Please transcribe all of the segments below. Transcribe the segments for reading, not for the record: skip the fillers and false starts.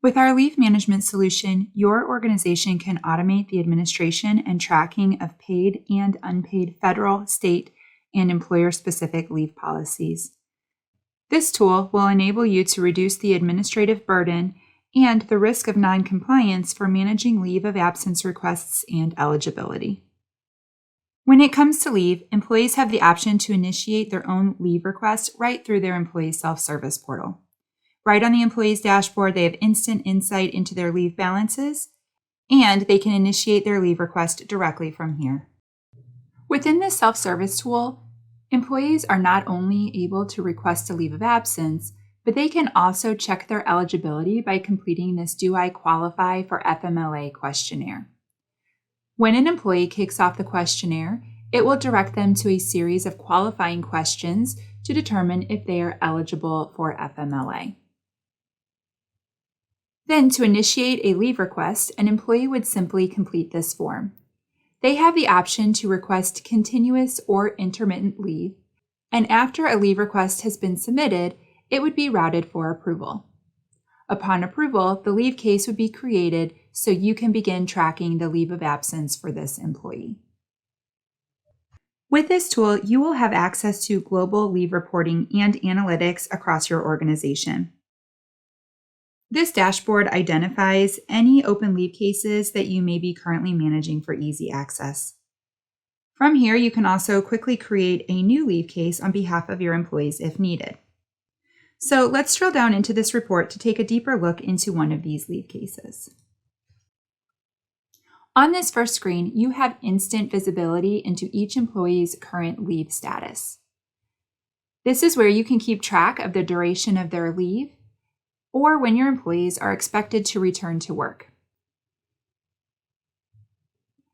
With our leave management solution, your organization can automate the administration and tracking of paid and unpaid federal, state, and employer-specific leave policies. This tool will enable you to reduce the administrative burden and the risk of non-compliance for managing leave of absence requests and eligibility. When it comes to leave, employees have the option to initiate their own leave request right through their employee self-service portal. Right on the employee's dashboard, they have instant insight into their leave balances, and they can initiate their leave request directly from here. Within this self-service tool, employees are not only able to request a leave of absence, but they can also check their eligibility by completing this Do I Qualify for FMLA questionnaire. When an employee kicks off the questionnaire, it will direct them to a series of qualifying questions to determine if they are eligible for FMLA. Then, to initiate a leave request, an employee would simply complete this form. They have the option to request continuous or intermittent leave, and after a leave request has been submitted, it would be routed for approval. Upon approval, the leave case would be created so you can begin tracking the leave of absence for this employee. With this tool, you will have access to global leave reporting and analytics across your organization. This dashboard identifies any open leave cases that you may be currently managing for easy access. From here, you can also quickly create a new leave case on behalf of your employees if needed. So let's drill down into this report to take a deeper look into one of these leave cases. On this first screen, you have instant visibility into each employee's current leave status. This is where you can keep track of the duration of their leave or when your employees are expected to return to work.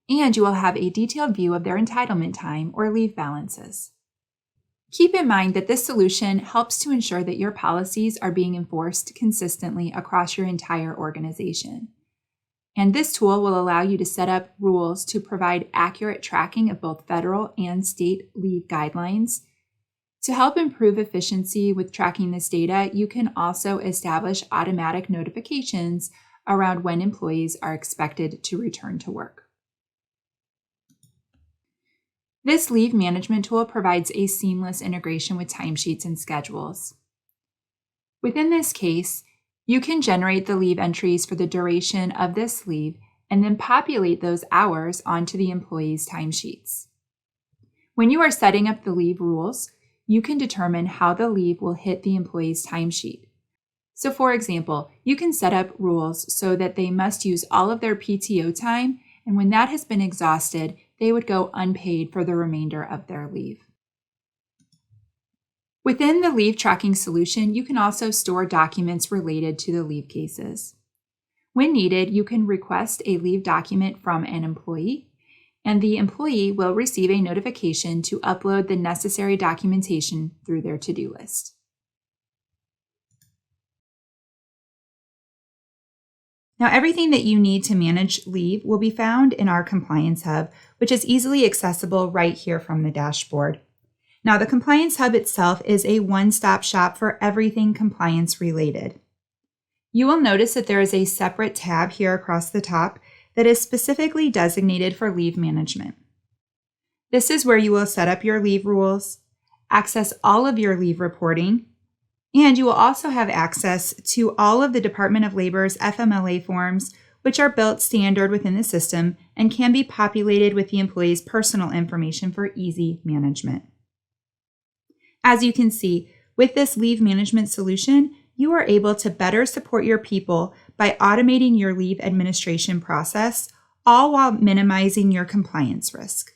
And you will have a detailed view of their entitlement time or leave balances. Keep in mind that this solution helps to ensure that your policies are being enforced consistently across your entire organization. And this tool will allow you to set up rules to provide accurate tracking of both federal and state leave guidelines. To help improve efficiency with tracking this data, you can also establish automatic notifications around when employees are expected to return to work. This leave management tool provides a seamless integration with timesheets and schedules. Within this case, you can generate the leave entries for the duration of this leave and then populate those hours onto the employee's timesheets. When you are setting up the leave rules, you can determine how the leave will hit the employee's timesheet. So for example, you can set up rules so that they must use all of their PTO time, and when that has been exhausted, they would go unpaid for the remainder of their leave. Within the leave tracking solution, you can also store documents related to the leave cases. When needed, you can request a leave document from an employee, and the employee will receive a notification to upload the necessary documentation through their to-do list. Now, everything that you need to manage leave will be found in our Compliance Hub, which is easily accessible right here from the dashboard. Now, the Compliance Hub itself is a one-stop shop for everything compliance related. You will notice that there is a separate tab here across the top that is specifically designated for leave management. This is where you will set up your leave rules, access all of your leave reporting, and you will also have access to all of the Department of Labor's FMLA forms, which are built standard within the system and can be populated with the employee's personal information for easy management. As you can see, with this leave management solution, you are able to better support your people by automating your leave administration process, all while minimizing your compliance risk.